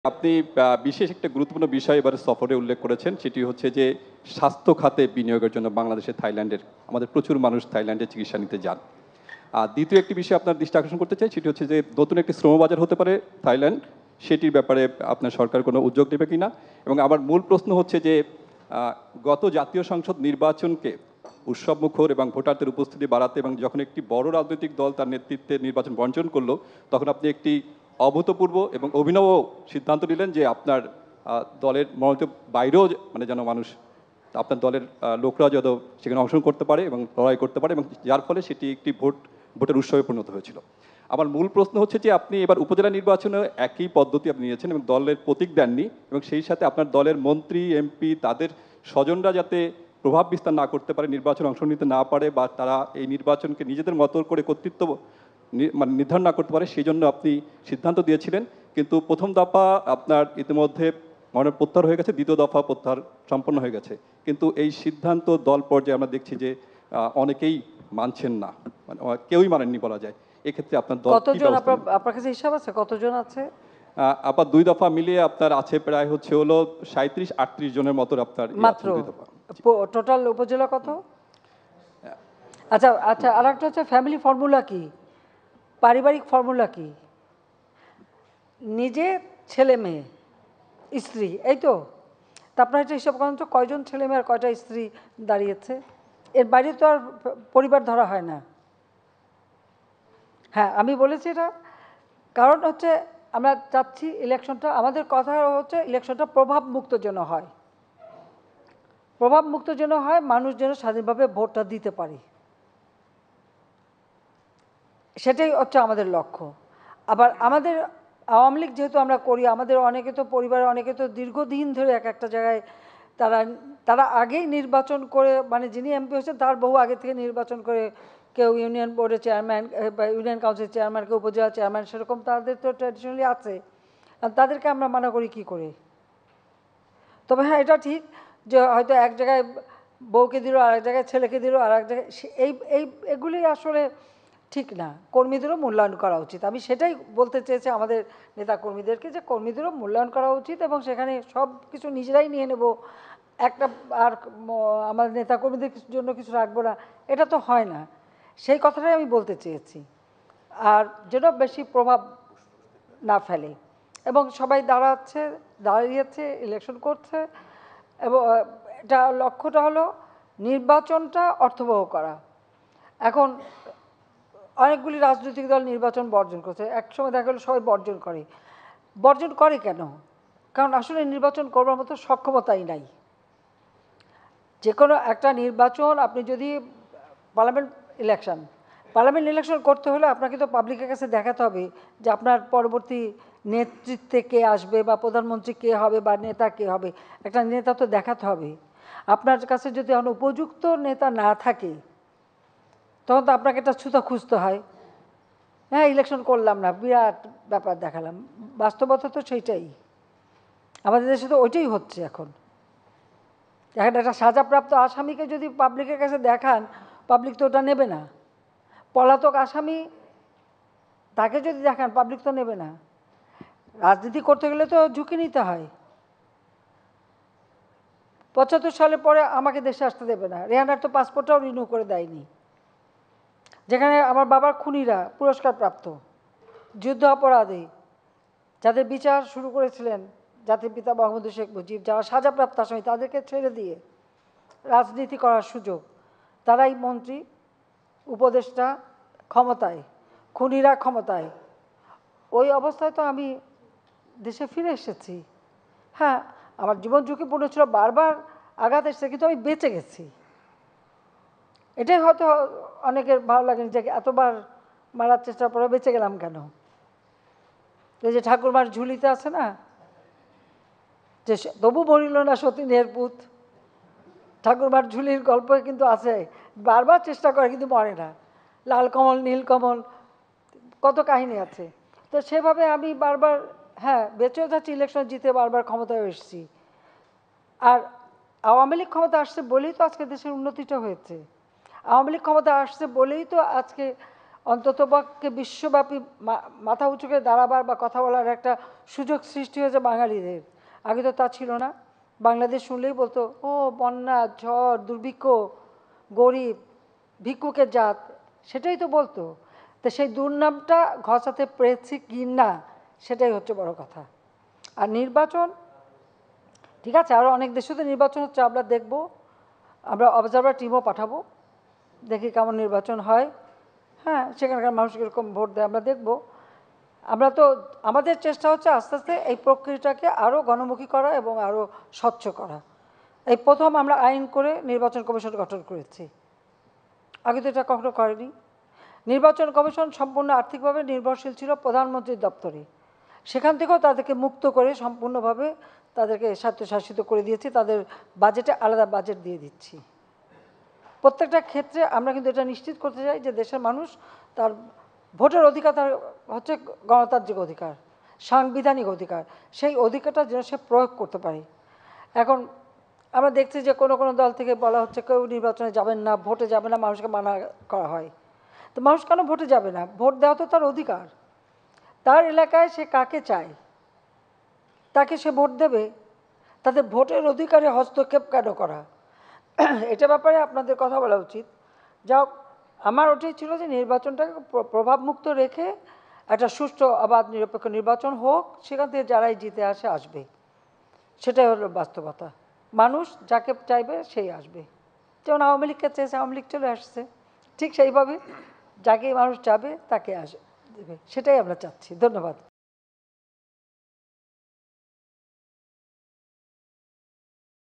আপনি বিশেষ একটা গুরুত্বপূর্ণ বিষয় এবারে সফরে উল্লেখ করেছেন, সেটি হচ্ছে যে স্বাস্থ্য খাতে বিনিয়োগের জন্য বাংলাদেশে থাইল্যান্ডের আমাদের প্রচুর মানুষ থাইল্যান্ডে চিকিৎসা নিতে যান। আর দ্বিতীয় একটি বিষয় আপনার দৃষ্টি আকর্ষণ করতে চাই, সেটি হচ্ছে যে নতুন একটি শ্রমবাজার হতে পারে থাইল্যান্ড, সেটির ব্যাপারে আপনার সরকার কোনো উদ্যোগ নেবে কিনা। এবং আমার মূল প্রশ্ন হচ্ছে যে গত জাতীয় সংসদ নির্বাচনকে উৎসবমুখর এবং ভোটারদের উপস্থিতি বাড়াতে এবং যখন একটি বড় রাজনৈতিক দল তার নেতৃত্বে নির্বাচন বর্জন করলো, তখন আপনি একটি অভূতপূর্ব এবং অভিনব সিদ্ধান্ত নিলেন যে আপনার দলের মনোনীত বাইরেও মানে যেন মানুষ আপনার দলের লোকরা যত সেখানে অংশগ্রহণ করতে পারে এবং লড়াই করতে পারে, এবং যার ফলে সেটি একটি ভোটের উৎসবে পরিণত হয়েছিল। আমার মূল প্রশ্ন হচ্ছে যে আপনি এবার উপজেলা নির্বাচনে একই পদ্ধতি আপনি নিয়েছেন এবং দলের প্রতীক দেননি, এবং সেই সাথে আপনার দলের মন্ত্রী এমপি তাদের স্বজনরা যাতে প্রভাব বিস্তার না করতে পারে, নির্বাচনে অংশ নিতে না পারে, বা তারা এই নির্বাচনকে নিজেদের মতো করে কর্তৃত্ব মানে নির্ধারণ না করতে পারে, সেই জন্য আপনি সিদ্ধান্ত দিয়েছিলেন। কিন্তু প্রথম দফা আপনার ইতিমধ্যে প্রত্যাহার হয়ে গেছে, দ্বিতীয় দফা প্রত্যাহার সম্পন্ন হয়ে গেছে, কিন্তু এই সিদ্ধান্ত দল পর্যায়ে আমরা দেখছি যে অনেকেই মানছেন না, মানে কেউই মানেননি বলা যায়। এক্ষেত্রে আপনার দল কতজন আপনার কাছে হিসাব আছে কতজন আছে? আবার দুই দফা মিলিয়ে আপনার আছে প্রায় হচ্ছে হলো 37-38 জনের মতো আপনার মাত্র। টোটাল উপজেলা কত? আচ্ছা আচ্ছা, আর একটা হচ্ছে ফ্যামিলি ফর্মুলা কি, পারিবারিক ফর্মুলা কি? নিজে, ছেলে মেয়ে, স্ত্রী, এই তো। তা আপনার এটা হিসাব করেন তো কয়জন ছেলে মেয়ে আর কয়টা স্ত্রী দাঁড়িয়েছে? এর বাইরে তো আর পরিবার ধরা হয় না। হ্যাঁ, আমি বলেছি এটা কারণ হচ্ছে আমরা চাচ্ছি ইলেকশনটা, আমাদের কথা হচ্ছে ইলেকশনটা প্রভাব মুক্ত যেন হয়, প্রভাব মুক্ত যেন হয়, মানুষ যেন স্বাধীনভাবে ভোটটা দিতে পারে, সেটাই হচ্ছে আমাদের লক্ষ্য। আবার আমাদের আওয়ামী লীগ যেহেতু আমরা করি, আমাদের অনেকে তো পরিবারে অনেকে তো দীর্ঘদিন ধরে এক একটা জায়গায় তারা তারা আগেই নির্বাচন করে, মানে যিনি এমপি হয়েছেন তার বহু আগে থেকে নির্বাচন করে, কেউ ইউনিয়ন বোর্ডের চেয়ারম্যান বা ইউনিয়ন কাউন্সিল চেয়ারম্যান, কেউ উপজেলা চেয়ারম্যান, সেরকম তাদের তো ট্র্যাডিশনালি আছে। তাদেরকে আমরা মানা করি কি করে? তবে হ্যাঁ, এটা ঠিক যে হয়তো এক জায়গায় বউকে দিল, আর এক জায়গায় ছেলেকে দিল, আর এক জায়গায় এগুলি আসলে ঠিক না। কর্মীদেরও মূল্যায়ন করা উচিত। আমি সেটাই বলতে চেয়েছি আমাদের নেতা কর্মীদেরকে, যে কর্মীদেরও মূল্যায়ন করা উচিত এবং সেখানে সব কিছু নিজেরাই নিয়ে নেব, একটা আর আমাদের নেতা কর্মীদের জন্য কিছু রাখবো না, এটা তো হয় না। সেই কথাটাই আমি বলতে চেয়েছি। আর যেন বেশি প্রভাব না ফেলে, এবং সবাই দাঁড়িয়েছে, ইলেকশন করছে, এবং এটা লক্ষ্যটা হলো নির্বাচনটা অর্থবহ করা। এখন অনেকগুলি রাজনৈতিক দল নির্বাচন বর্জন করছে, একসময় দেখা গেলো সবাই বর্জন করে কেন? কারণ আসলে নির্বাচন করবার মতো সক্ষমতাই নাই। যে কোনো একটা নির্বাচন, আপনি যদি পার্লামেন্ট ইলেকশন করতে হলে আপনাকে তো পাবলিকের কাছে দেখাতে হবে যে আপনার পরবর্তী নেতৃত্বে কে আসবে, বা প্রধানমন্ত্রী কে হবে, বা নেতা কে হবে। একটা নেতা তো দেখাতে হবে। আপনার কাছে যদি এখন উপযুক্ত নেতা না থাকে, তখন তো আপনাকে একটা ছুতা খুঁজতে হয়। হ্যাঁ, ইলেকশন করলাম না, বিরাট ব্যাপার দেখালাম। বাস্তবতা তো সেইটাই, আমাদের দেশে তো ওইটাই হচ্ছে এখন। একটা সাজাপ্রাপ্ত আসামিকে যদি পাবলিকের কাছে দেখান, পাবলিক তো ওটা নেবে না। পলাতক আসামি তাকে যদি দেখান, পাবলিক তো নেবে না। রাজনীতি করতে গেলে তো ঝুঁকি নিতে হয়। 75 সালের পরে আমাকে দেশে আসতে দেবে না, রেহানার তো পাসপোর্টটাও রিনিউ করে দেয়নি। যেখানে আমার বাবার খুনিরা পুরস্কারপ্রাপ্ত, যুদ্ধ অপরাধী, যাদের বিচার শুরু করেছিলেন জাতির পিতা বঙ্গবন্ধু শেখ মুজিব, যারা সাজাপ্রাপ্ত আসামি, তাদেরকে ছেড়ে দিয়ে রাজনীতি করার সুযোগ, তারাই মন্ত্রী, উপদেষ্টা, ক্ষমতায়, খুনিরা ক্ষমতায়। ওই অবস্থায় তো আমি দেশে ফিরে এসেছি। হ্যাঁ, আমার জীবন ঝুঁকিপূর্ণ ছিল, বারবার আঘাত এসেছে, কিন্তু আমি বেঁচে গেছি। এটাই হয়তো অনেকের ভালো লাগেনি যে এতবার মারার চেষ্টার পরে বেঁচে গেলাম কেন। এই যে ঠাকুরমার ঝুলিতে আছে না, যে তবু মরিল না সতীনের পুত, ঠাকুরমার ঝুলির গল্প কিন্তু আছে, বারবার চেষ্টা করে কিন্তু মরে না। লাল কমল, নীল কমল, কত কাহিনী আছে। তো সেভাবে আমি বারবার, হ্যাঁ, বেঁচেও যাচ্ছি, ইলেকশন জিতে বারবার ক্ষমতায় এসেছি। আর আওয়ামী লীগ ক্ষমতা আসছে বলেই তো আজকে দেশের উন্নতিটা হয়েছে। আওয়ামী লীগ ক্ষমতা আসছে বলেই তো আজকে অন্ততপক্ষে বিশ্বব্যাপী মাথা উঁচু করে দাঁড়াবার বা কথা বলার একটা সুযোগ সৃষ্টি হয়েছে বাঙালিদের। আগে তো তা ছিল না। বাংলাদেশ শুনলেই বলতো, ও বন্যা, ঝড়, দুর্ভিক্ষ, গরিব, ভিক্ষুকের জাত, সেটাই তো বলতো। তো সেই দুর্নামটা ঘষাতে পেরেছি কি না, সেটাই হচ্ছে বড় কথা। আর নির্বাচন, ঠিক আছে, আরও অনেক দেশে তো নির্বাচন হচ্ছে, আমরা দেখব, আমরা অবজারভার টিমও পাঠাবো, দেখি কেমন নির্বাচন হয়। হ্যাঁ, সেখানকার মানুষ কীরকম ভোট দেয় আমরা দেখব। আমরা তো, আমাদের চেষ্টা হচ্ছে আস্তে আস্তে এই প্রক্রিয়াটাকে আরও গণমুখী করা এবং আরও স্বচ্ছ করা। এই প্রথম আমরা আইন করে নির্বাচন কমিশন গঠন করেছি, আগে তো এটা কখনো করেনি। নির্বাচন কমিশন সম্পূর্ণ আর্থিকভাবে নির্ভরশীল ছিল প্রধানমন্ত্রীর দপ্তরে, সেখান থেকেও তাদেরকে মুক্ত করে সম্পূর্ণভাবে তাদেরকে স্বায়ত্তশাসিত করে দিয়েছি, তাদের বাজেটে আলাদা বাজেট দিয়ে দিচ্ছি। প্রত্যেকটা ক্ষেত্রে আমরা কিন্তু এটা নিশ্চিত করতে চাই যে দেশের মানুষ তার ভোটের অধিকার, তার হচ্ছে গণতান্ত্রিক অধিকার, সাংবিধানিক অধিকার, সেই অধিকারটা যেন সে প্রয়োগ করতে পারে। এখন আমরা দেখছি যে কোনো কোনো দল থেকে বলা হচ্ছে কেউ নির্বাচনে যাবেন না, ভোটে যাবে না, মানুষকে মানা করা হয়। তো মানুষ কেন ভোটে যাবে না? ভোট দেওয়া তো তার অধিকার। তার এলাকায় সে কাকে চায় তাকে সে ভোট দেবে। তাদের ভোটের অধিকারে হস্তক্ষেপ কেন করা? এটা ব্যাপারে আপনাদের কথা বলা উচিত। যাও, আমার ওটাই ছিল যে নির্বাচনটাকে প্রভাবমুক্ত রেখে একটা সুষ্ঠু অবাধ নিরপেক্ষ নির্বাচন হোক, সেখান থেকে যারাই জিতে আসবে, সেটাই হলো বাস্তবতা। মানুষ যাকে চাইবে সেই আসবে। যেমন আওয়ামী লীগকে চেয়েছে, আওয়ামী লীগ চলে আসছে, ঠিক সেইভাবে যাকে মানুষ চাবে তাকে দেবে, সেটাই আমরা চাচ্ছি। ধন্যবাদ।